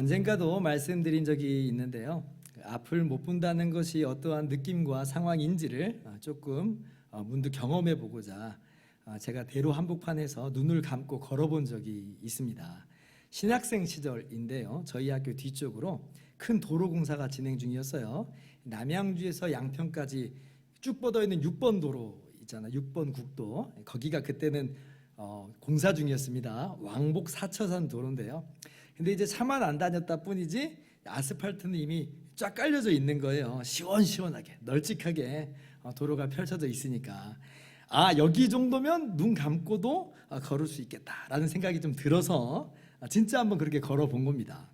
언젠가도 말씀드린 적이 있는데요. 앞을 못 본다는 것이 어떠한 느낌과 상황인지를 조금 문득 경험해 보고자 제가 대로 한복판에서 눈을 감고 걸어본 적이 있습니다. 신학생 시절인데요. 저희 학교 뒤쪽으로 큰 도로 공사가 진행 중이었어요. 남양주에서 양평까지 쭉 뻗어 있는 6번 도로 있잖아요. 6번 국도. 거기가 그때는 공사 중이었습니다. 왕복 4차선 도로인데요. 근데 이제 차만 안 다녔다 뿐이지 아스팔트는 이미 쫙 깔려져 있는 거예요. 시원시원하게 널찍하게 도로가 펼쳐져 있으니까 여기 정도면 눈 감고도 걸을 수 있겠다라는 생각이 좀 들어서 진짜 한번 그렇게 걸어본 겁니다.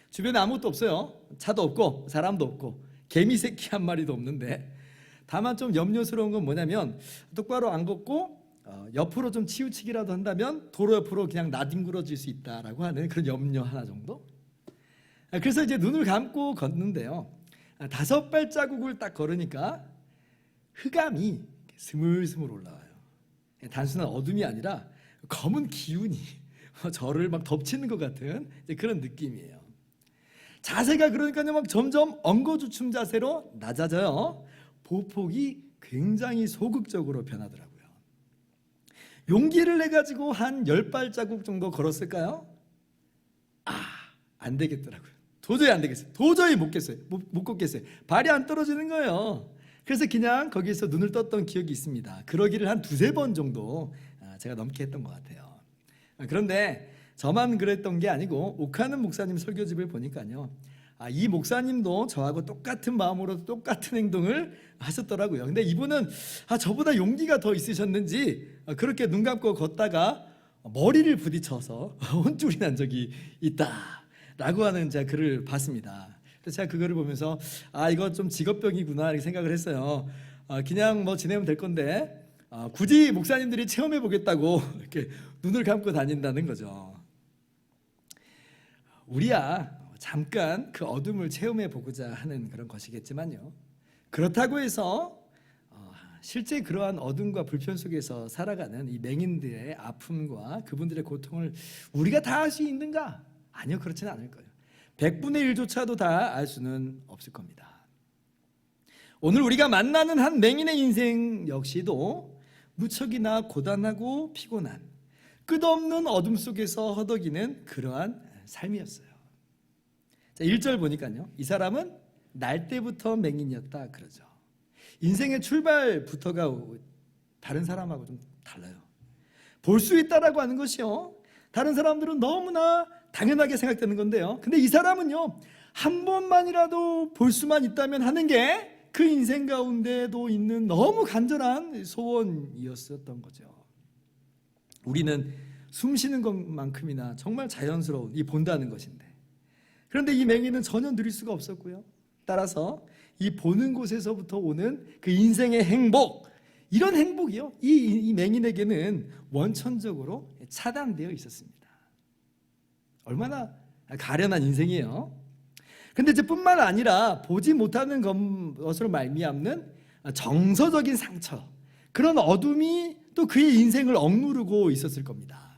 주변에 아무것도 없어요. 차도 없고 사람도 없고 개미 새끼 한 마리도 없는데, 다만 좀 염려스러운 건 뭐냐면 똑바로 안 걷고 옆으로 좀 치우치기라도 한다면 도로 옆으로 그냥 나뒹굴어질 수 있다라고 하는 그런 염려 하나 정도. 그래서 이제 눈을 감고 걷는데요. 5발자국을 딱 걸으니까 흑암이 스물스물 올라와요. 단순한 어둠이 아니라 검은 기운이 저를 막 덮치는 것 같은 그런 느낌이에요. 자세가 그러니까요 막 점점 엉거주춤 자세로 낮아져요. 보폭이 굉장히 소극적으로 변하더라고요. 용기를 내가지고 한 10발자국 정도 걸었을까요? 안 되겠더라고요. 도저히 안 되겠어요. 도저히 못 걷겠어요. 발이 안 떨어지는 거예요. 그래서 그냥 거기서 눈을 떴던 기억이 있습니다. 그러기를 한 2-3번 정도 제가 넘게 했던 것 같아요. 그런데 저만 그랬던 게 아니고 옥하는 목사님 설교집을 보니까요, 이 목사님도 저하고 똑같은 마음으로 똑같은 행동을 하셨더라고요. 근데 이분은 저보다 용기가 더 있으셨는지 그렇게 눈 감고 걷다가 머리를 부딪혀서 혼쭐이 난 적이 있다라고 하는 제가 글을 봤습니다. 그래서 제가 그거를 보면서 이거 좀 직업병이구나 이렇게 생각을 했어요. 그냥 뭐 지내면 될 건데 굳이 목사님들이 체험해 보겠다고 이렇게 눈을 감고 다닌다는 거죠. 우리야 잠깐 그 어둠을 체험해 보고자 하는 그런 것이겠지만요, 그렇다고 해서 실제 그러한 어둠과 불편 속에서 살아가는 이 맹인들의 아픔과 그분들의 고통을 우리가 다 알 수 있는가? 아니요, 그렇지는 않을 거예요. 100분의 1조차도 다 알 수는 없을 겁니다. 오늘 우리가 만나는 한 맹인의 인생 역시도 무척이나 고단하고 피곤한, 끝없는 어둠 속에서 허덕이는 그러한 삶이었어요. 자, 1절 보니까요, 이 사람은 날 때부터 맹인이었다 그러죠. 인생의 출발부터가 다른 사람하고 좀 달라요. 볼 수 있다라고 하는 것이요, 다른 사람들은 너무나 당연하게 생각되는 건데요, 근데 이 사람은요, 한 번만이라도 볼 수만 있다면 하는 게 그 인생 가운데도 있는 너무 간절한 소원이었었던 거죠. 우리는 숨 쉬는 것만큼이나 정말 자연스러운 이 본다는 것인데, 그런데 이 맹인은 전혀 누릴 수가 없었고요. 따라서 이 보는 곳에서부터 오는 그 인생의 행복, 이런 행복이요, 이 맹인에게는 원천적으로 차단되어 있었습니다. 얼마나 가련한 인생이에요. 근데 이제 뿐만 아니라 보지 못하는 것으로 말미암는 정서적인 상처, 그런 어둠이 또 그의 인생을 억누르고 있었을 겁니다.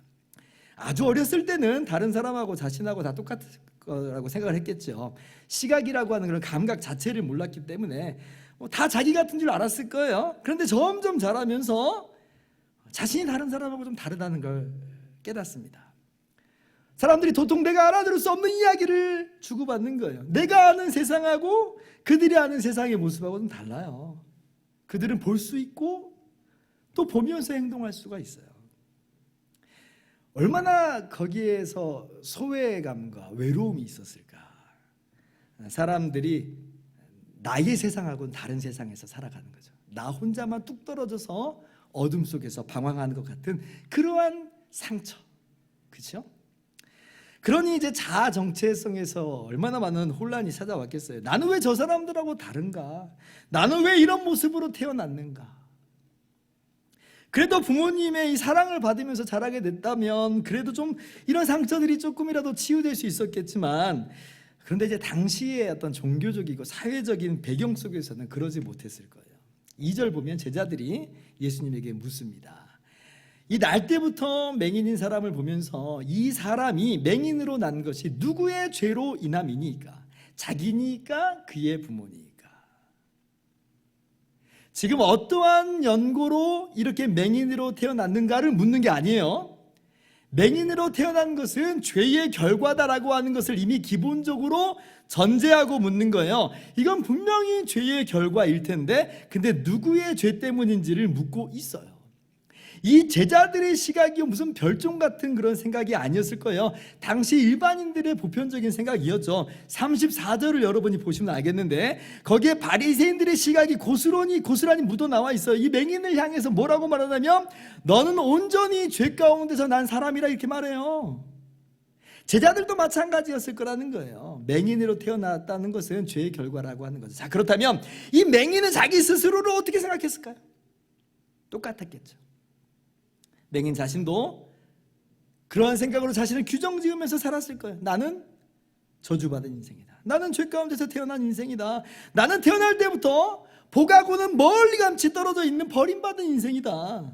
아주 어렸을 때는 다른 사람하고 자신하고 다 똑같을 거라고 생각을 했겠죠. 시각이라고 하는 그런 감각 자체를 몰랐기 때문에 다 자기 같은 줄 알았을 거예요. 그런데 점점 자라면서 자신이 다른 사람하고 좀 다르다는 걸 깨닫습니다. 사람들이 도통 내가 알아들을 수 없는 이야기를 주고받는 거예요. 내가 아는 세상하고 그들이 아는 세상의 모습하고 좀 달라요. 그들은 볼 수 있고 또 보면서 행동할 수가 있어요. 얼마나 거기에서 소외감과 외로움이 있었을까. 사람들이 나의 세상하고는 다른 세상에서 살아가는 거죠. 나 혼자만 뚝 떨어져서 어둠 속에서 방황하는 것 같은 그러한 상처, 그렇죠? 그러니 이제 자아 정체성에서 얼마나 많은 혼란이 찾아왔겠어요. 나는 왜 저 사람들하고 다른가? 나는 왜 이런 모습으로 태어났는가? 그래도 부모님의 이 사랑을 받으면서 자라게 됐다면 그래도 좀 이런 상처들이 조금이라도 치유될 수 있었겠지만, 그런데 이제 당시의 어떤 종교적이고 사회적인 배경 속에서는 그러지 못했을 거예요. 2절 보면 제자들이 예수님에게 묻습니다. 이 날 때부터 맹인인 사람을 보면서 이 사람이 맹인으로 난 것이 누구의 죄로 인함이니까? 자기니까? 그의 부모니까? 지금 어떠한 연고로 이렇게 맹인으로 태어났는가를 묻는 게 아니에요. 맹인으로 태어난 것은 죄의 결과다라고 하는 것을 이미 기본적으로 전제하고 묻는 거예요. 이건 분명히 죄의 결과일 텐데, 근데 누구의 죄 때문인지를 묻고 있어요. 이 제자들의 시각이 무슨 별종 같은 그런 생각이 아니었을 거예요. 당시 일반인들의 보편적인 생각이었죠. 34절을 여러분이 보시면 알겠는데, 거기에 바리새인들의 시각이 고스란히 묻어 나와 있어요. 이 맹인을 향해서 뭐라고 말하냐면, 너는 온전히 죄 가운데서 난 사람이라 이렇게 말해요. 제자들도 마찬가지였을 거라는 거예요. 맹인으로 태어났다는 것은 죄의 결과라고 하는 거죠. 자, 그렇다면 이 맹인은 자기 스스로를 어떻게 생각했을까요? 똑같았겠죠. 맹인 자신도 그러한 생각으로 자신을 규정지으면서 살았을 거예요. 나는 저주받은 인생이다. 나는 죄 가운데서 태어난 인생이다. 나는 태어날 때부터 복하고는 멀리감치 떨어져 있는 버림받은 인생이다.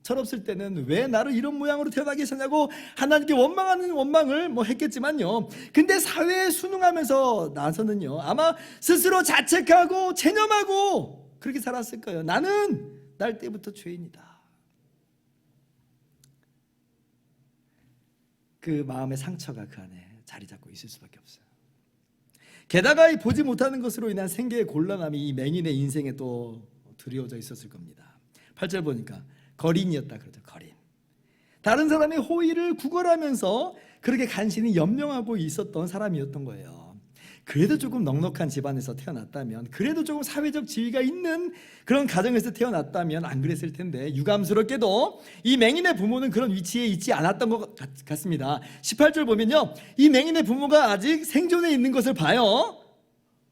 철없을 때는 왜 나를 이런 모양으로 태어나게 하셨냐고 하나님께 원망하는 원망을 했겠지만요. 근데 사회에 순응하면서 나서는요, 아마 스스로 자책하고 체념하고 그렇게 살았을 거예요. 나는 날 때부터 죄인이다. 그 마음의 상처가 그 안에 자리 잡고 있을 수밖에 없어요. 게다가 이 보지 못하는 것으로 인한 생계의 곤란함이 이 맹인의 인생에 또 드리워져 있었을 겁니다. 8절 보니까 거린이었다 그러죠. 거린. 다른 사람의 호의를 구걸하면서 그렇게 간신히 연명하고 있었던 사람이었던 거예요. 그래도 조금 넉넉한 집안에서 태어났다면, 그래도 조금 사회적 지위가 있는 그런 가정에서 태어났다면 안 그랬을 텐데, 유감스럽게도 이 맹인의 부모는 그런 위치에 있지 않았던 것 같습니다. 18절 보면요, 이 맹인의 부모가 아직 생존해 있는 것을 봐요.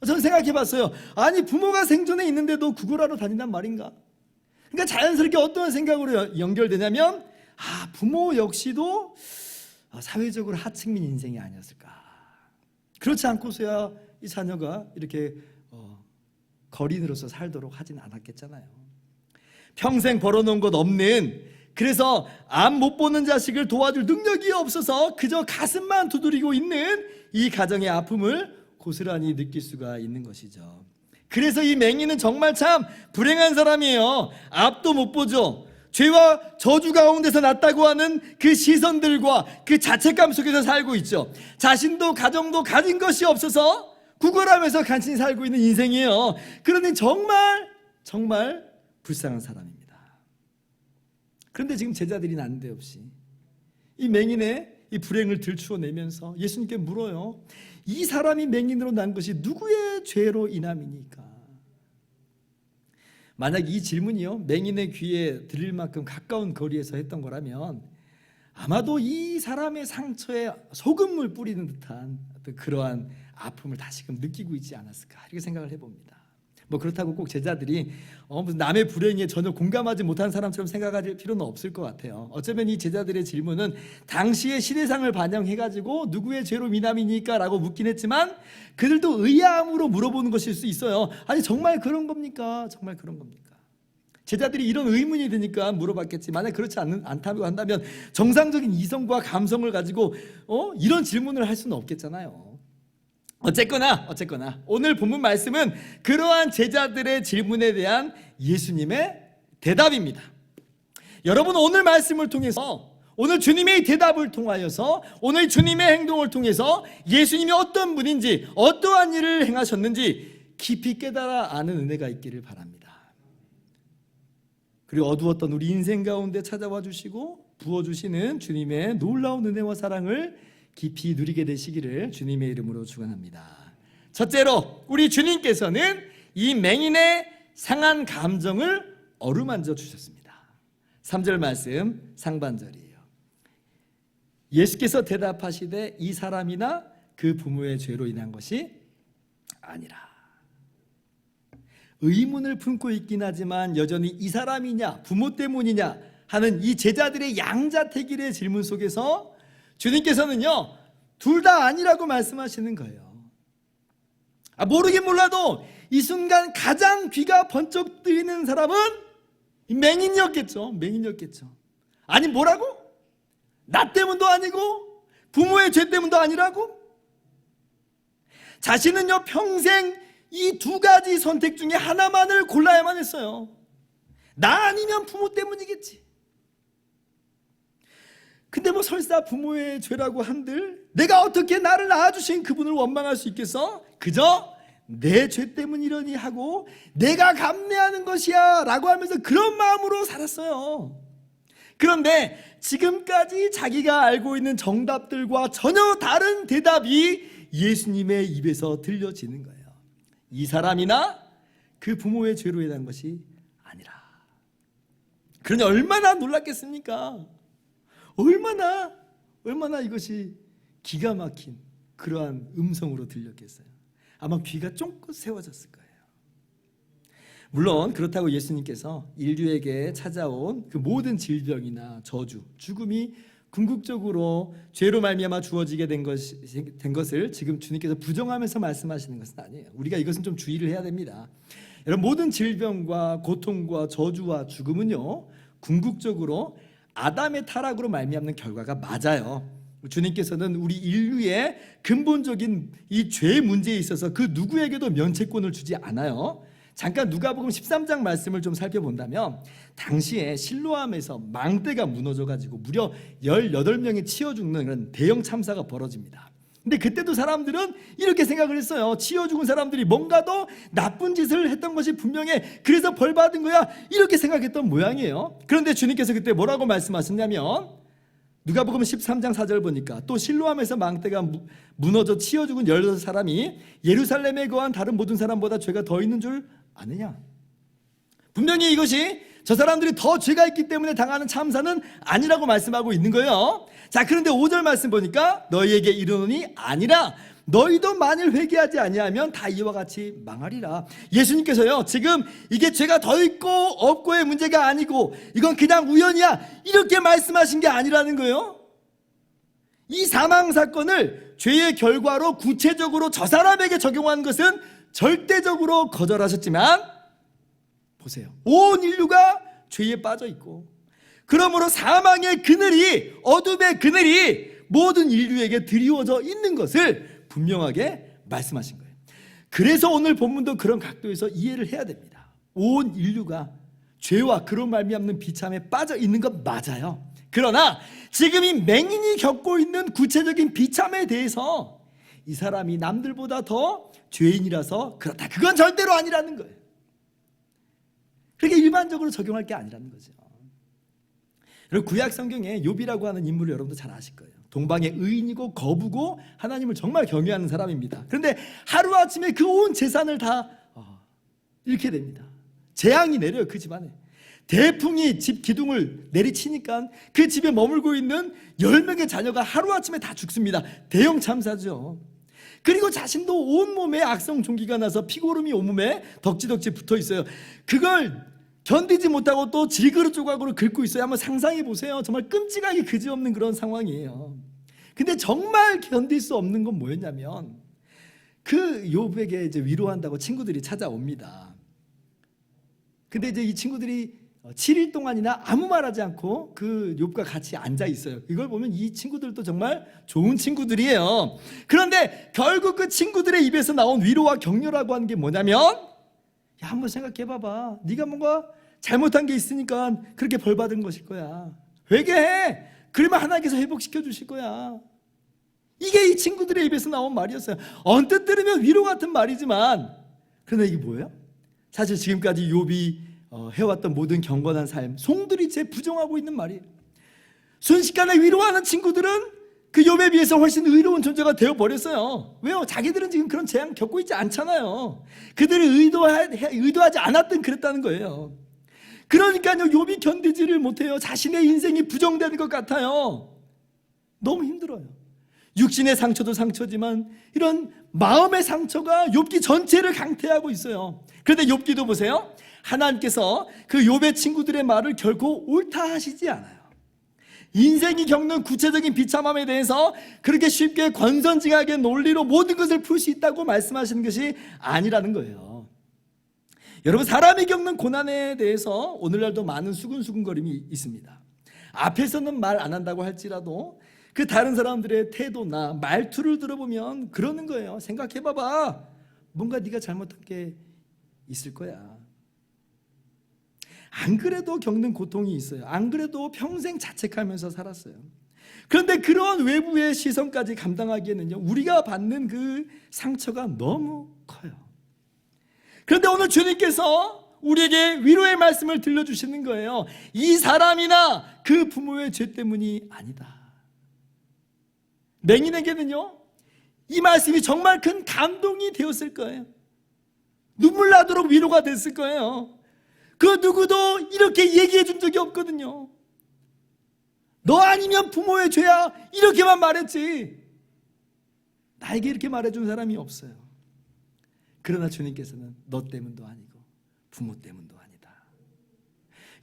저는 생각해 봤어요. 아니, 부모가 생존해 있는데도 구걸하러 다닌단 말인가? 그러니까 자연스럽게 어떤 생각으로 연결되냐면, 부모 역시도 사회적으로 하층민 인생이 아니었을까. 그렇지 않고서야 이 자녀가 이렇게 거린으로서 살도록 하진 않았겠잖아요. 평생 벌어놓은 것 없는, 그래서 앞 못 보는 자식을 도와줄 능력이 없어서 그저 가슴만 두드리고 있는 이 가정의 아픔을 고스란히 느낄 수가 있는 것이죠. 그래서 이 맹인은 정말 참 불행한 사람이에요. 앞도 못 보죠. 죄와 저주 가운데서 났다고 하는 그 시선들과 그 자책감 속에서 살고 있죠. 자신도 가정도 가진 것이 없어서 구걸하면서 간신히 살고 있는 인생이에요. 그러니 정말 불쌍한 사람입니다. 그런데 지금 제자들이 난데없이 이 맹인의 이 불행을 들추어내면서 예수님께 물어요. 이 사람이 맹인으로 난 것이 누구의 죄로 인함이니까? 만약 이 질문이요, 맹인의 귀에 들릴 만큼 가까운 거리에서 했던 거라면 아마도 이 사람의 상처에 소금물 뿌리는 듯한 어떤 그러한 아픔을 다시금 느끼고 있지 않았을까, 이렇게 생각을 해봅니다. 그렇다고 꼭 제자들이 무슨 남의 불행에 전혀 공감하지 못한 사람처럼 생각할 필요는 없을 것 같아요. 어쩌면 이 제자들의 질문은 당시의 시대상을 반영해가지고 누구의 죄로 미남이니까 라고 묻긴 했지만, 그들도 의아함으로 물어보는 것일 수 있어요. 아니, 정말 그런 겁니까? 정말 그런 겁니까? 제자들이 이런 의문이 드니까 물어봤겠지. 만약 그렇지 않다고 한다면 정상적인 이성과 감성을 가지고 이런 질문을 할 수는 없겠잖아요. 어쨌거나 오늘 본문 말씀은 그러한 제자들의 질문에 대한 예수님의 대답입니다. 여러분, 오늘 말씀을 통해서, 오늘 주님의 대답을 통하여서, 오늘 주님의 행동을 통해서 예수님이 어떤 분인지, 어떠한 일을 행하셨는지 깊이 깨달아 아는 은혜가 있기를 바랍니다. 그리고 어두웠던 우리 인생 가운데 찾아와 주시고 부어주시는 주님의 놀라운 은혜와 사랑을 깊이 누리게 되시기를 주님의 이름으로 축원합니다. 첫째로, 우리 주님께서는 이 맹인의 상한 감정을 어루만져 주셨습니다. 3절 말씀 상반절이에요. 예수께서 대답하시되 이 사람이나 그 부모의 죄로 인한 것이 아니라. 의문을 품고 있긴 하지만 여전히 이 사람이냐 부모 때문이냐 하는 이 제자들의 양자택일의 질문 속에서 주님께서는요, 둘 다 아니라고 말씀하시는 거예요. 모르긴 몰라도 이 순간 가장 귀가 번쩍 뜨이는 사람은 맹인이었겠죠. 아니 뭐라고? 나 때문도 아니고 부모의 죄 때문도 아니라고? 자신은요 평생 이 두 가지 선택 중에 하나만을 골라야만 했어요. 나 아니면 부모 때문이겠지. 근데 뭐 설사 부모의 죄라고 한들 내가 어떻게 나를 낳아주신 그분을 원망할 수 있겠어? 그저 내 죄 때문이려니 하고 내가 감내하는 것이야 라고 하면서 그런 마음으로 살았어요. 그런데 지금까지 자기가 알고 있는 정답들과 전혀 다른 대답이 예수님의 입에서 들려지는 거예요. 이 사람이나 그 부모의 죄로 인한 것이 아니라. 그러니 얼마나 놀랐겠습니까? 얼마나 이것이 기가 막힌 그러한 음성으로 들렸겠어요. 아마 귀가 쫑긋 세워졌을 거예요. 물론 그렇다고 예수님께서 인류에게 찾아온 그 모든 질병이나 저주, 죽음이 궁극적으로 죄로 말미암아 주어지게 된 것을 지금 주님께서 부정하면서 말씀하시는 것은 아니에요. 우리가 이것은 좀 주의를 해야 됩니다. 여러분, 모든 질병과 고통과 저주와 죽음은요 궁극적으로 아담의 타락으로 말미암는 결과가 맞아요. 주님께서는 우리 인류의 근본적인 이 죄 문제에 있어서 그 누구에게도 면책권을 주지 않아요. 잠깐 누가복음 13장 말씀을 좀 살펴본다면 당시에 실로암에서 망대가 무너져가지고 무려 18명이 치여 죽는 그런 대형 참사가 벌어집니다. 근데 그때도 사람들은 이렇게 생각을 했어요. 치여 죽은 사람들이 뭔가 더 나쁜 짓을 했던 것이 분명해, 그래서 벌 받은 거야, 이렇게 생각했던 모양이에요. 그런데 주님께서 그때 뭐라고 말씀하셨냐면 누가복음 13장 4절 보니까 또 실로암에서 망대가 무너져 치여 죽은 16사람이 예루살렘에 거한 다른 모든 사람보다 죄가 더 있는 줄 아느냐? 분명히 이것이 저 사람들이 더 죄가 있기 때문에 당하는 참사는 아니라고 말씀하고 있는 거예요. 자, 그런데 5절 말씀 보니까 너희에게 이르노니 아니라 너희도 만일 회개하지 아니하면 다 이와 같이 망하리라. 예수님께서요 지금 이게 죄가 더 있고 없고의 문제가 아니고 이건 그냥 우연이야 이렇게 말씀하신 게 아니라는 거예요. 이 사망 사건을 죄의 결과로 구체적으로 저 사람에게 적용한 것은 절대적으로 거절하셨지만 보세요, 온 인류가 죄에 빠져 있고 그러므로 사망의 그늘이, 어둠의 그늘이 모든 인류에게 드리워져 있는 것을 분명하게 말씀하신 거예요. 그래서 오늘 본문도 그런 각도에서 이해를 해야 됩니다. 온 인류가 죄와 그로 말미암는 비참에 빠져 있는 것 맞아요. 그러나 지금 이 맹인이 겪고 있는 구체적인 비참에 대해서 이 사람이 남들보다 더 죄인이라서 그렇다, 그건 절대로 아니라는 거예요. 그렇게 일반적으로 적용할 게 아니라는 거죠. 여러분, 구약 성경에 욥이라고 하는 인물을 여러분도 잘 아실 거예요. 동방의 의인이고 거부고 하나님을 정말 경외하는 사람입니다. 그런데 하루아침에 그 온 재산을 다 잃게 됩니다. 재앙이 내려요, 그 집안에. 대풍이 집 기둥을 내리치니까 그 집에 머물고 있는 10명의 자녀가 하루아침에 다 죽습니다. 대형 참사죠. 그리고 자신도 온몸에 악성 종기가 나서 피고름이 온몸에 덕지덕지 붙어 있어요. 그걸 견디지 못하고 또 질그릇 조각으로 긁고 있어요. 한번 상상해 보세요. 정말 끔찍하게 그지없는 그런 상황이에요. 근데 정말 견딜 수 없는 건 뭐였냐면 그 욥에게 이제 위로한다고 친구들이 찾아옵니다. 근데 이제 이 친구들이 7일 동안이나 아무 말하지 않고 그 욥과 같이 앉아 있어요. 이걸 보면 이 친구들도 정말 좋은 친구들이에요. 그런데 결국 그 친구들의 입에서 나온 위로와 격려라고 하는 게 뭐냐면, 야, 한번 생각해 봐봐. 네가 뭔가 잘못한 게 있으니까 그렇게 벌 받은 것일 거야. 회개해. 그러면 하나님께서 회복시켜 주실 거야. 이게 이 친구들의 입에서 나온 말이었어요. 언뜻 들으면 위로 같은 말이지만, 그런데 이게 뭐예요? 사실 지금까지 욥이 해왔던 모든 경건한 삶, 송두리째 부정하고 있는 말이에요. 순식간에 위로하는 친구들은 그 욥에 비해서 훨씬 의로운 존재가 되어버렸어요. 왜요? 자기들은 지금 그런 재앙 겪고 있지 않잖아요. 그들이 의도하지 않았던 그랬다는 거예요. 그러니까요, 욥이 견디지를 못해요. 자신의 인생이 부정되는 것 같아요. 너무 힘들어요. 육신의 상처도 상처지만 이런 마음의 상처가 욥기 전체를 강태하고 있어요. 그런데 욥기도 보세요. 하나님께서 그 욥의 친구들의 말을 결코 옳다 하시지 않아요. 인생이 겪는 구체적인 비참함에 대해서 그렇게 쉽게 권선징악의 논리로 모든 것을 풀 수 있다고 말씀하시는 것이 아니라는 거예요. 여러분, 사람이 겪는 고난에 대해서 오늘날도 많은 수근수근거림이 있습니다. 앞에서는 말 안 한다고 할지라도 그 다른 사람들의 태도나 말투를 들어보면 그러는 거예요. 생각해봐봐. 뭔가 네가 잘못한 게 있을 거야. 안 그래도 겪는 고통이 있어요. 안 그래도 평생 자책하면서 살았어요. 그런데 그런 외부의 시선까지 감당하기에는요, 우리가 받는 그 상처가 너무 커요. 그런데 오늘 주님께서 우리에게 위로의 말씀을 들려주시는 거예요. 이 사람이나 그 부모의 죄 때문이 아니다. 맹인에게는요, 이 말씀이 정말 큰 감동이 되었을 거예요. 눈물 나도록 위로가 됐을 거예요. 그 누구도 이렇게 얘기해 준 적이 없거든요. 너 아니면 부모의 죄야, 이렇게만 말했지 나에게 이렇게 말해준 사람이 없어요. 그러나 주님께서는 너 때문도 아니고 부모 때문도 아니다.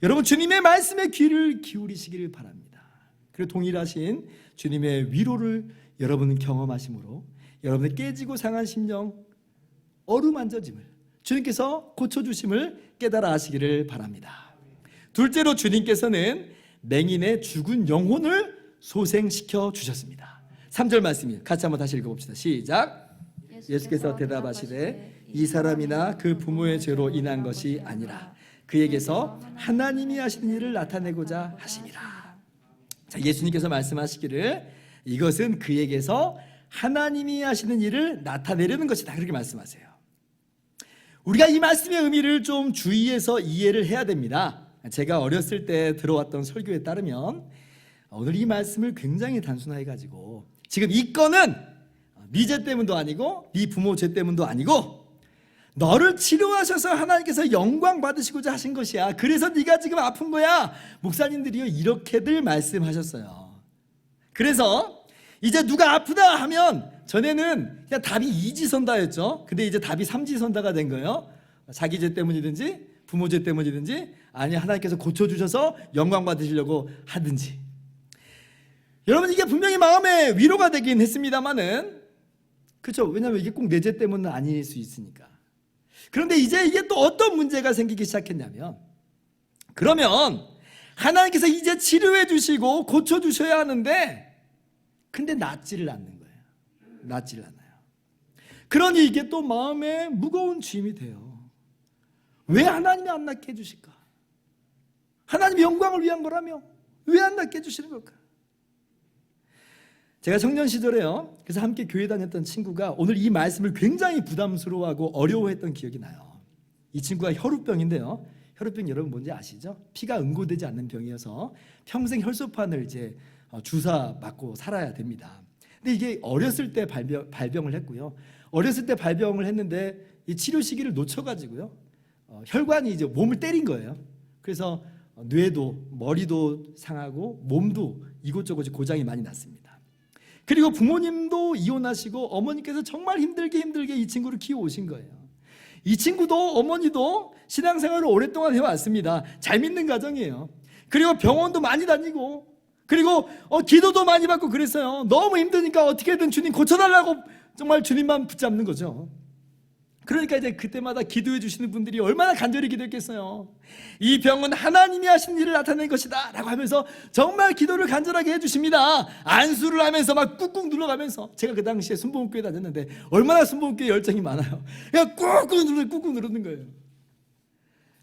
여러분, 주님의 말씀에 귀를 기울이시기를 바랍니다. 그리고 동일하신 주님의 위로를 여러분은 경험하심으로 여러분의 깨지고 상한 심령 어루만져짐을 주님께서 고쳐주심을 깨달아 하시기를 바랍니다. 둘째로, 주님께서는 맹인의 죽은 영혼을 소생시켜 주셨습니다. 3절 말씀이에요. 같이 한번 다시 읽어봅시다. 시작. 예수께서 대답하시되 이 사람이나 그 부모의 죄로 인한 것이 아니라 그에게서 하나님이 하시는 일을 나타내고자 하심이라. 자, 예수님께서 말씀하시기를 이것은 그에게서 하나님이 하시는 일을 나타내려는 것이다, 그렇게 말씀하세요. 우리가 이 말씀의 의미를 좀 주의해서 이해를 해야 됩니다. 제가 어렸을 때 들어왔던 설교에 따르면 오늘 이 말씀을 굉장히 단순하게 가지고 지금 이 건은 네 죄 때문도 아니고 네 부모 죄 때문도 아니고 너를 치료하셔서 하나님께서 영광 받으시고자 하신 것이야. 그래서 네가 지금 아픈 거야. 목사님들이요, 이렇게들 말씀하셨어요. 그래서 이제 누가 아프다 하면 전에는 그냥 답이 이지선다였죠. 근데 이제 답이 삼지선다가 된 거예요. 자기 죄 때문이든지 부모 죄 때문이든지 아니 하나님께서 고쳐주셔서 영광 받으시려고 하든지. 여러분, 이게 분명히 마음에 위로가 되긴 했습니다마는, 그렇죠? 왜냐하면 이게 꼭 내 죄 때문은 아닐 수 있으니까. 그런데 이제 이게 또 어떤 문제가 생기기 시작했냐면, 그러면 하나님께서 이제 치료해 주시고 고쳐 주셔야 하는데 근데 낫지를 않는 거예요. 낫지를 않아요. 그러니 이게 또 마음에 무거운 짐이 돼요. 왜 하나님이 안 낫게 해주실까? 하나님의 영광을 위한 거라며 왜 안 낫게 해주시는 걸까? 제가 청년 시절에요, 그래서 함께 교회 다녔던 친구가 오늘 이 말씀을 굉장히 부담스러워하고 어려워했던 기억이 나요. 이 친구가 혈우병인데요. 혈우병 여러분 뭔지 아시죠? 피가 응고되지 않는 병이어서 평생 혈소판을 이제 주사 맞고 살아야 됩니다. 근데 이게 어렸을 때 발병을 했고요. 어렸을 때 발병을 했는데 이 치료 시기를 놓쳐가지고요. 혈관이 이제 몸을 때린 거예요. 그래서 뇌도 머리도 상하고 몸도 이곳저곳 고장이 많이 났습니다. 그리고 부모님도 이혼하시고 어머니께서 정말 힘들게 이 친구를 키워오신 거예요. 이 친구도 어머니도 신앙생활을 오랫동안 해왔습니다. 잘 믿는 가정이에요. 그리고 병원도 많이 다니고 그리고 기도도 많이 받고 그랬어요. 너무 힘드니까 어떻게든 주님 고쳐달라고 정말 주님만 붙잡는 거죠. 그러니까 이제 그때마다 기도해 주시는 분들이 얼마나 간절히 기도했겠어요. 이 병은 하나님이 하신 일을 나타낸 것이다 라고 하면서 정말 기도를 간절하게 해주십니다. 안수를 하면서 막 꾹꾹 눌러가면서, 제가 그 당시에 순복음교회 다녔는데 얼마나 순복음교회 열정이 많아요. 그냥 꾹꾹 누르는 거예요.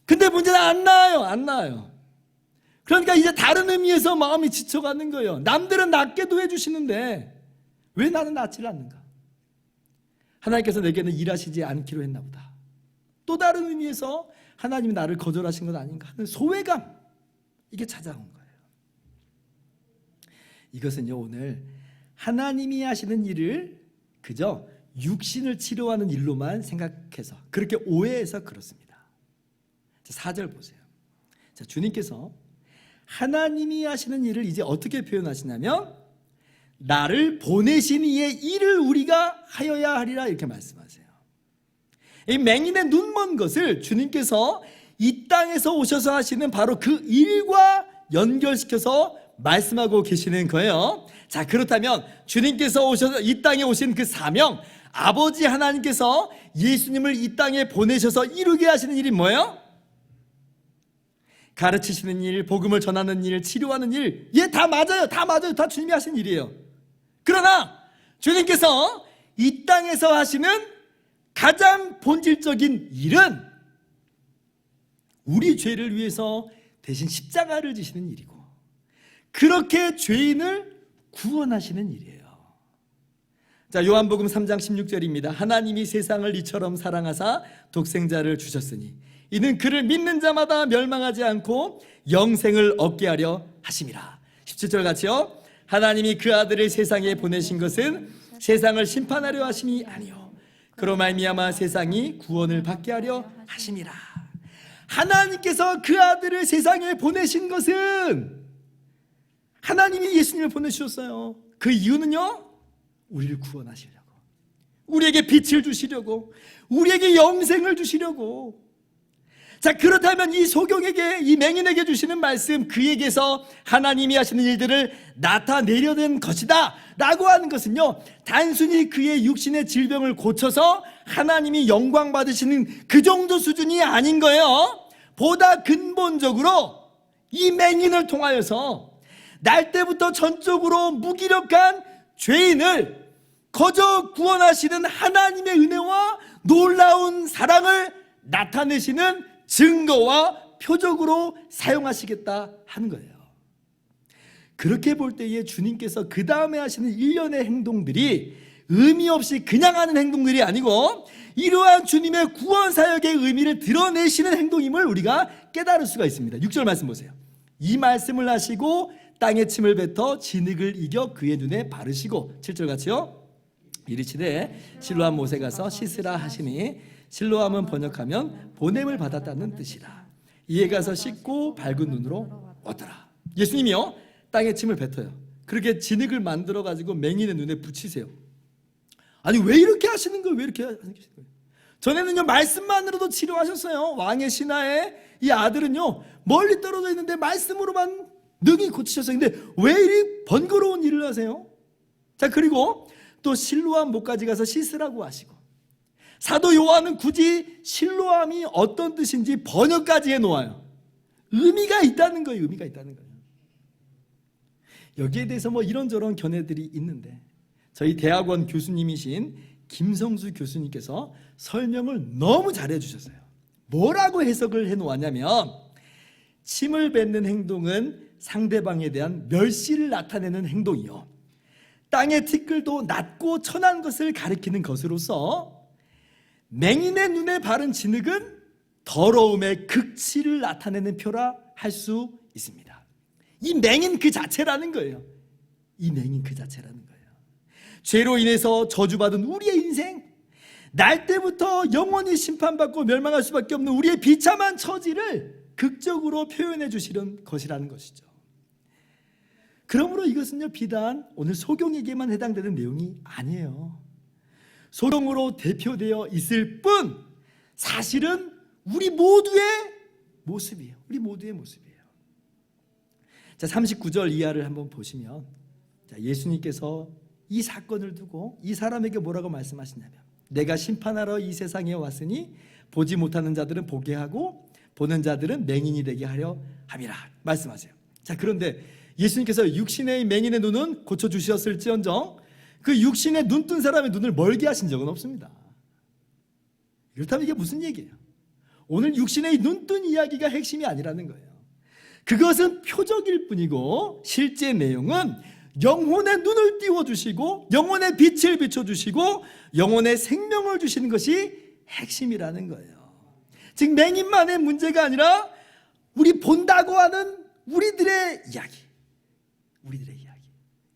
근데 문제는 안 나아요. 그러니까 이제 다른 의미에서 마음이 지쳐가는 거예요. 남들은 낫게도 해주시는데 왜 나는 낫지를 않는가? 하나님께서 내게는 일하시지 않기로 했나 보다. 또 다른 의미에서 하나님이 나를 거절하신 것 아닌가 하는 소외감, 이게 찾아온 거예요. 이것은요, 오늘 하나님이 하시는 일을 그저 육신을 치료하는 일로만 생각해서 그렇게 오해해서 그렇습니다. 4절 보세요. 자, 주님께서 하나님이 하시는 일을 이제 어떻게 표현하시냐면 나를 보내신 이의 일을 우리가 하여야 하리라, 이렇게 말씀하세요. 이 맹인의 눈먼 것을 주님께서 이 땅에서 오셔서 하시는 바로 그 일과 연결시켜서 말씀하고 계시는 거예요. 자, 그렇다면 주님께서 오셔서 이 땅에 오신 그 사명, 아버지 하나님께서 예수님을 이 땅에 보내셔서 이루게 하시는 일이 뭐예요? 가르치시는 일, 복음을 전하는 일, 치료하는 일, 다 맞아요. 다 맞아요. 다 주님이 하신 일이에요. 그러나 주님께서 이 땅에서 하시는 가장 본질적인 일은 우리 죄를 위해서 대신 십자가를 지시는 일이고, 그렇게 죄인을 구원하시는 일이에요. 자, 요한복음 3장 16절입니다. 하나님이 세상을 이처럼 사랑하사 독생자를 주셨으니 이는 그를 믿는 자마다 멸망하지 않고 영생을 얻게 하려 하심이라. 17절 같이요. 하나님이 그 아들을 세상에 보내신 것은 세상을 심판하려 하심이 아니요 그로 말미암아 세상이 구원을 받게 하려 하심이라. 하나님께서 그 아들을 세상에 보내신 것은, 하나님이 예수님을 보내주셨어요. 그 이유는요, 우리를 구원하시려고, 우리에게 빛을 주시려고, 우리에게 영생을 주시려고. 자, 그렇다면 이 소경에게, 이 맹인에게 주시는 말씀, 그에게서 하나님이 하시는 일들을 나타내려는 것이다 라고 하는 것은요, 단순히 그의 육신의 질병을 고쳐서 하나님이 영광 받으시는 그 정도 수준이 아닌 거예요. 보다 근본적으로 이 맹인을 통하여서 날 때부터 전적으로 무기력한 죄인을 거저 구원하시는 하나님의 은혜와 놀라운 사랑을 나타내시는 증거와 표적으로 사용하시겠다 하는 거예요. 그렇게 볼 때에 주님께서 그 다음에 하시는 일련의 행동들이 의미 없이 그냥 하는 행동들이 아니고 이러한 주님의 구원 사역의 의미를 드러내시는 행동임을 우리가 깨달을 수가 있습니다. 6절 말씀 보세요. 이 말씀을 하시고 땅에 침을 뱉어 진흙을 이겨 그의 눈에 바르시고, 7절 같이요. 이르시되 실로암 못에 가서 씻으라 하시니, 실로암은 번역하면 보냄을 받았다는 뜻이라. 이에 가서 씻고 밝은 눈으로 얻더라. 예수님이요 땅에 침을 뱉어요. 그렇게 진흙을 만들어 가지고 맹인의 눈에 붙이세요. 아니, 왜 이렇게 하시는 거예요? 왜 이렇게 하시는 거예요? 전에는요 말씀만으로도 치료하셨어요. 왕의 신하의 이 아들은요 멀리 떨어져 있는데 말씀으로만 능히 고치셨어요. 근데 왜 이리 번거로운 일을 하세요? 자, 그리고 또 실로암 못까지 가서 씻으라고 하시고, 사도 요한은 굳이 실로암이 어떤 뜻인지 번역까지 해놓아요. 의미가 있다는 거예요. 의미가 있다는 거예요. 여기에 대해서 뭐 이런저런 견해들이 있는데, 저희 대학원 교수님이신 김성수 교수님께서 설명을 너무 잘해 주셨어요. 뭐라고 해석을 해놓았냐면, 침을 뱉는 행동은 상대방에 대한 멸시를 나타내는 행동이요, 땅의 티끌도 낮고 천한 것을 가리키는 것으로서 맹인의 눈에 바른 진흙은 더러움의 극치를 나타내는 표라 할 수 있습니다. 이 맹인 그 자체라는 거예요. 이 맹인 그 자체라는 거예요. 죄로 인해서 저주받은 우리의 인생, 날 때부터 영원히 심판받고 멸망할 수밖에 없는 우리의 비참한 처지를 극적으로 표현해 주시는 것이라는 것이죠. 그러므로 이것은요 비단 오늘 소경에게만 해당되는 내용이 아니에요. 소경으로 대표되어 있을 뿐 사실은 우리 모두의 모습이에요. 우리 모두의 모습이에요. 자, 39절 이하를 한번 보시면, 자, 예수님께서 이 사건을 두고 이 사람에게 뭐라고 말씀하시냐면, 내가 심판하러 이 세상에 왔으니 보지 못하는 자들은 보게 하고 보는 자들은 맹인이 되게 하려 함이라 말씀하세요. 자, 그런데 예수님께서 육신의 맹인의 눈은 고쳐주셨을지언정 그 육신의 눈 뜬 사람의 눈을 멀게 하신 적은 없습니다. 그렇다면 이게 무슨 얘기예요? 오늘 육신의 눈 뜬 이야기가 핵심이 아니라는 거예요. 그것은 표적일 뿐이고 실제 내용은 영혼의 눈을 띄워주시고 영혼의 빛을 비춰주시고 영혼의 생명을 주시는 것이 핵심이라는 거예요. 즉 맹인만의 문제가 아니라 우리 본다고 하는 우리들의 이야기.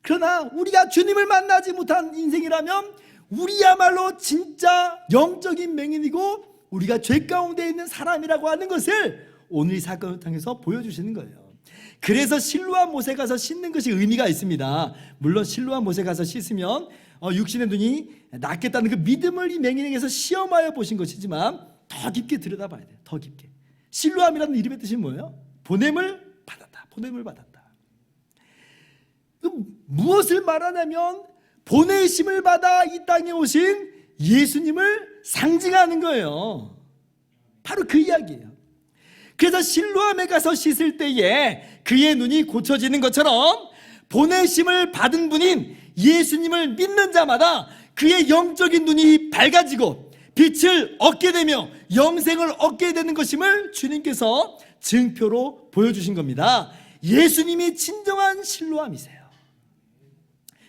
그러나 우리가 주님을 만나지 못한 인생이라면 우리야말로 진짜 영적인 맹인이고 우리가 죄 가운데 있는 사람이라고 하는 것을 오늘 이 사건을 통해서 보여주시는 거예요. 그래서 실로암 못에 가서 씻는 것이 의미가 있습니다. 물론 실로암 못에 가서 씻으면 육신의 눈이 낫겠다는 그 믿음을 이 맹인에게서 시험하여 보신 것이지만 더 깊게 들여다봐야 돼요. 더 깊게. 실로암이라는 이름의 뜻이 뭐예요? 보냄을 받았다. 보냄을 받았다. 무엇을 말하냐면 보내심을 받아 이 땅에 오신 예수님을 상징하는 거예요. 바로 그 이야기예요. 그래서 실로암에 가서 씻을 때에 그의 눈이 고쳐지는 것처럼 보내심을 받은 분인 예수님을 믿는 자마다 그의 영적인 눈이 밝아지고 빛을 얻게 되며 영생을 얻게 되는 것임을 주님께서 증표로 보여주신 겁니다. 예수님이 진정한 실로암이세요.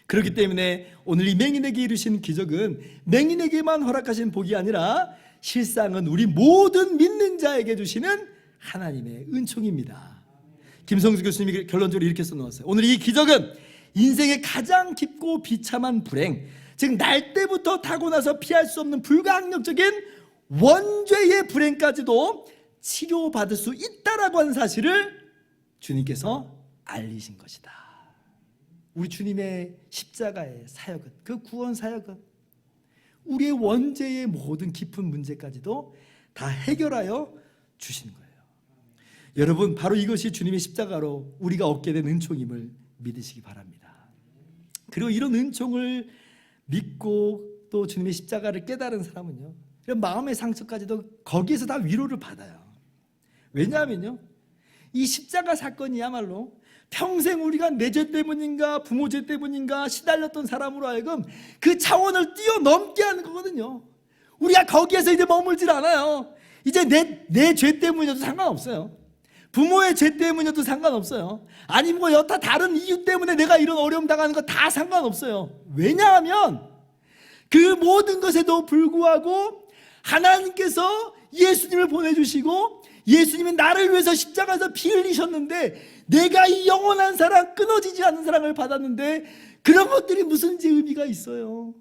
그렇기 때문에 오늘 이 맹인에게 이루신 기적은 맹인에게만 허락하신 복이 아니라 실상은 우리 모든 믿는 자에게 주시는 하나님의 은총입니다. 김성수 교수님이 결론적으로 이렇게 써놓았어요. 오늘 이 기적은 인생의 가장 깊고 비참한 불행, 즉 날 때부터 타고나서 피할 수 없는 불가항력적인 원죄의 불행까지도 치료받을 수 있다라고 하는 사실을 주님께서 알리신 것이다. 우리 주님의 십자가의 사역은, 그 구원 사역은 우리의 원죄의 모든 깊은 문제까지도 다 해결하여 주신 거예요. 여러분, 바로 이것이 주님의 십자가로 우리가 얻게 된 은총임을 믿으시기 바랍니다. 그리고 이런 은총을 믿고 또 주님의 십자가를 깨달은 사람은요, 이런 마음의 상처까지도 거기에서 다 위로를 받아요. 왜냐하면요, 이 십자가 사건이야말로 평생 우리가 내 죄 때문인가 부모 죄 때문인가 시달렸던 사람으로 하여금 그 차원을 뛰어넘게 하는 거거든요. 우리가 거기에서 이제 머물질 않아요. 이제 내 죄 때문이어도 상관없어요. 부모의 죄 때문이어도 상관없어요. 아니 뭐 여타 다른 이유 때문에 내가 이런 어려움 당하는 거 다 상관없어요. 왜냐하면 그 모든 것에도 불구하고 하나님께서 예수님을 보내주시고 예수님이 나를 위해서 십자가에서 피 흘리셨는데 내가 이 영원한 사랑, 끊어지지 않는 사랑을 받았는데 그런 것들이 무슨 의미가 있어요?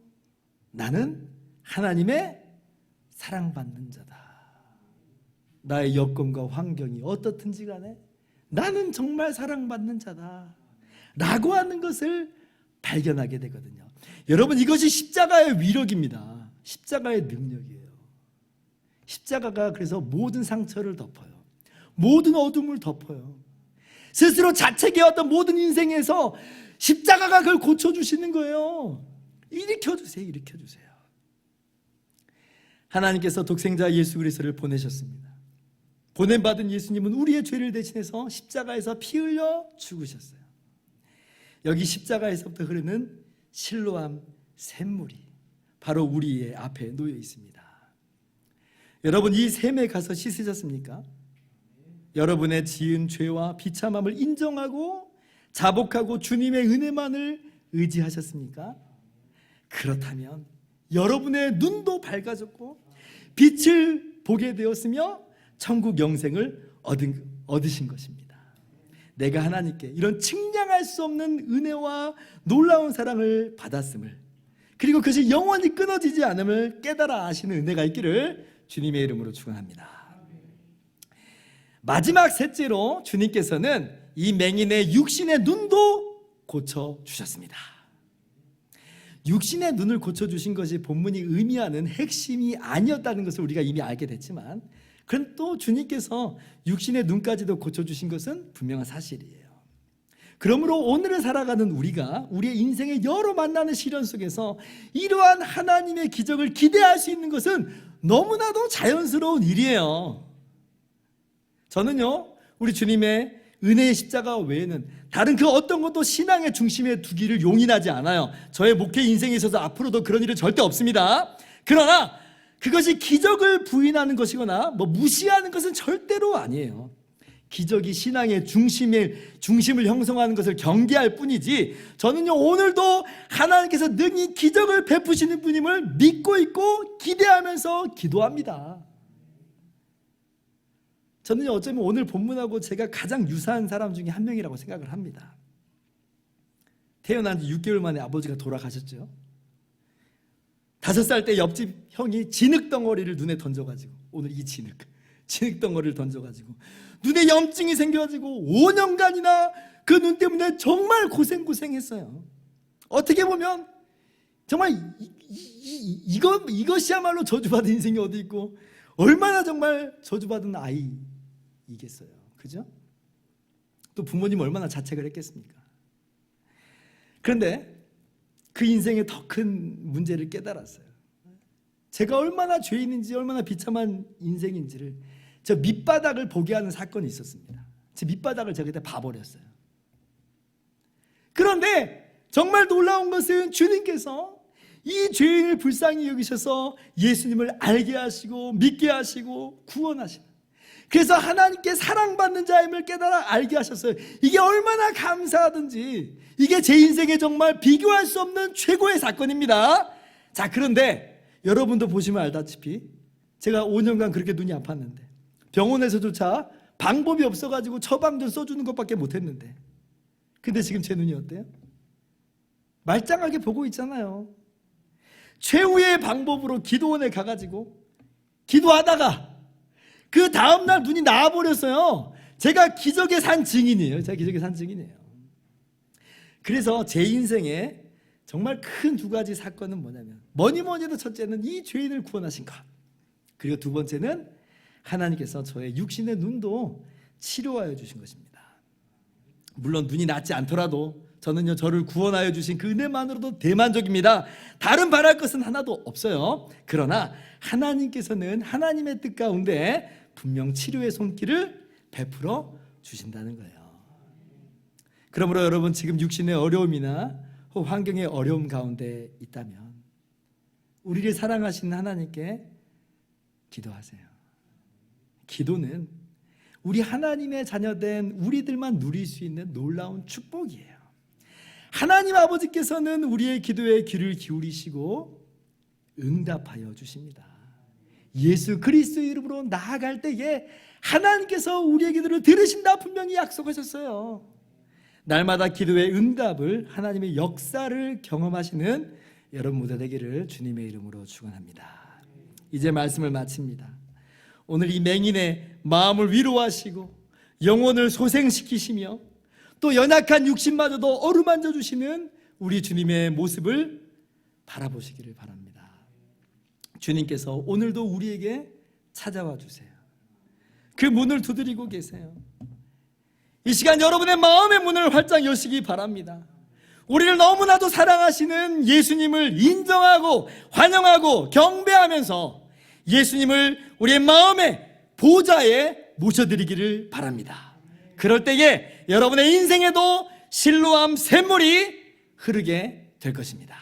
나는 하나님의 사랑받는 자다. 나의 여건과 환경이 어떻든지 간에 나는 정말 사랑받는 자다 라고 하는 것을 발견하게 되거든요. 여러분, 이것이 십자가의 위력입니다. 십자가의 능력이에요. 십자가가 그래서 모든 상처를 덮어요. 모든 어둠을 덮어요. 스스로 자책해왔던 모든 인생에서 십자가가 그걸 고쳐주시는 거예요. 일으켜주세요. 일으켜주세요. 하나님께서 독생자 예수 그리스도를 보내셨습니다. 보냄받은 예수님은 우리의 죄를 대신해서 십자가에서 피 흘려 죽으셨어요. 여기 십자가에서부터 흐르는 실로암 샘물이 바로 우리의 앞에 놓여 있습니다. 여러분, 이 샘에 가서 씻으셨습니까? 여러분의 지은 죄와 비참함을 인정하고 자복하고 주님의 은혜만을 의지하셨습니까? 그렇다면 여러분의 눈도 밝아졌고 빛을 보게 되었으며 천국 영생을 얻으신 것입니다. 내가 하나님께 이런 측량할 수 없는 은혜와 놀라운 사랑을 받았음을, 그리고 그것이 영원히 끊어지지 않음을 깨달아 아시는 은혜가 있기를 주님의 이름으로 축원합니다. 마지막 셋째로 주님께서는 이 맹인의 육신의 눈도 고쳐주셨습니다. 육신의 눈을 고쳐주신 것이 본문이 의미하는 핵심이 아니었다는 것을 우리가 이미 알게 됐지만, 그럼 또 주님께서 육신의 눈까지도 고쳐주신 것은 분명한 사실이에요. 그러므로 오늘을 살아가는 우리가 우리의 인생의 여러 만나는 시련 속에서 이러한 하나님의 기적을 기대할 수 있는 것은 너무나도 자연스러운 일이에요. 저는요, 우리 주님의 은혜의 십자가 외에는 다른 그 어떤 것도 신앙의 중심에 두기를 용인하지 않아요. 저의 목회 인생에 있어서 앞으로도 그런 일은 절대 없습니다. 그러나 그것이 기적을 부인하는 것이거나 무시하는 것은 절대로 아니에요. 기적이 신앙의 중심을 형성하는 것을 경계할 뿐이지, 저는요, 오늘도 하나님께서 능히 기적을 베푸시는 분임을 믿고 있고 기대하면서 기도합니다. 저는요, 어쩌면 오늘 본문하고 제가 가장 유사한 사람 중에 한 명이라고 생각을 합니다. 태어난 지 6개월 만에 아버지가 돌아가셨죠. 5살 때 옆집 형이 진흙덩어리를 눈에 던져가지고, 오늘 이 진흙덩어리를 던져가지고 눈에 염증이 생겨가지고 5년간이나 그 눈 때문에 정말 고생했어요. 어떻게 보면 정말 이것이야말로 저주받은 인생이 어디 있고 얼마나 정말 저주받은 아이이겠어요. 그죠? 또 부모님 얼마나 자책을 했겠습니까? 그런데 그 인생의 더 큰 문제를 깨달았어요. 제가 얼마나 죄인인지, 얼마나 비참한 인생인지를 저 밑바닥을 보게 하는 사건이 있었습니다. 제 밑바닥을 제가 그때 봐버렸어요. 그런데 정말 놀라운 것은 주님께서 이 죄인을 불쌍히 여기셔서 예수님을 알게 하시고 믿게 하시고 구원하시는, 그래서 하나님께 사랑받는 자임을 깨달아 알게 하셨어요. 이게 얼마나 감사하든지, 이게 제 인생에 정말 비교할 수 없는 최고의 사건입니다. 자, 그런데 여러분도 보시면 알다시피 제가 5년간 그렇게 눈이 아팠는데, 병원에서조차 방법이 없어가지고 처방 좀 써주는 것밖에 못했는데, 근데 지금 제 눈이 어때요? 말짱하게 보고 있잖아요. 최후의 방법으로 기도원에 가가지고 기도하다가 그 다음날 눈이 나와버렸어요. 제가 기적의 산 증인이에요. 제가 기적의 산 증인이에요. 그래서 제 인생에 정말 큰 두 가지 사건은 뭐냐면, 뭐니 해도 첫째는 이 죄인을 구원하신 것, 그리고 두 번째는 하나님께서 저의 육신의 눈도 치료하여 주신 것입니다. 물론 눈이 낫지 않더라도 저는요, 저를 구원하여 주신 그 은혜만으로도 대만족입니다. 다른 바랄 것은 하나도 없어요. 그러나 하나님께서는 하나님의 뜻 가운데 분명 치료의 손길을 베풀어 주신다는 거예요. 그러므로 여러분, 지금 육신의 어려움이나 혹 환경의 어려움 가운데 있다면 우리를 사랑하시는 하나님께 기도하세요. 기도는 우리 하나님의 자녀된 우리들만 누릴 수 있는 놀라운 축복이에요. 하나님 아버지께서는 우리의 기도에 귀를 기울이시고 응답하여 주십니다. 예수 그리스도의 이름으로 나아갈 때에 하나님께서 우리의 기도를 들으신다 분명히 약속하셨어요. 날마다 기도의 응답을, 하나님의 역사를 경험하시는 여러분 모두 되기를 주님의 이름으로 축원합니다. 이제 말씀을 마칩니다. 오늘 이 맹인의 마음을 위로하시고 영혼을 소생시키시며 또 연약한 육신마저도 어루만져 주시는 우리 주님의 모습을 바라보시기를 바랍니다. 주님께서 오늘도 우리에게 찾아와 주세요. 그 문을 두드리고 계세요. 이 시간 여러분의 마음의 문을 활짝 여시기 바랍니다. 우리를 너무나도 사랑하시는 예수님을 인정하고 환영하고 경배하면서 예수님을 우리의 마음의 보좌에 모셔드리기를 바랍니다. 그럴 때에 여러분의 인생에도 실로암 샘물이 흐르게 될 것입니다.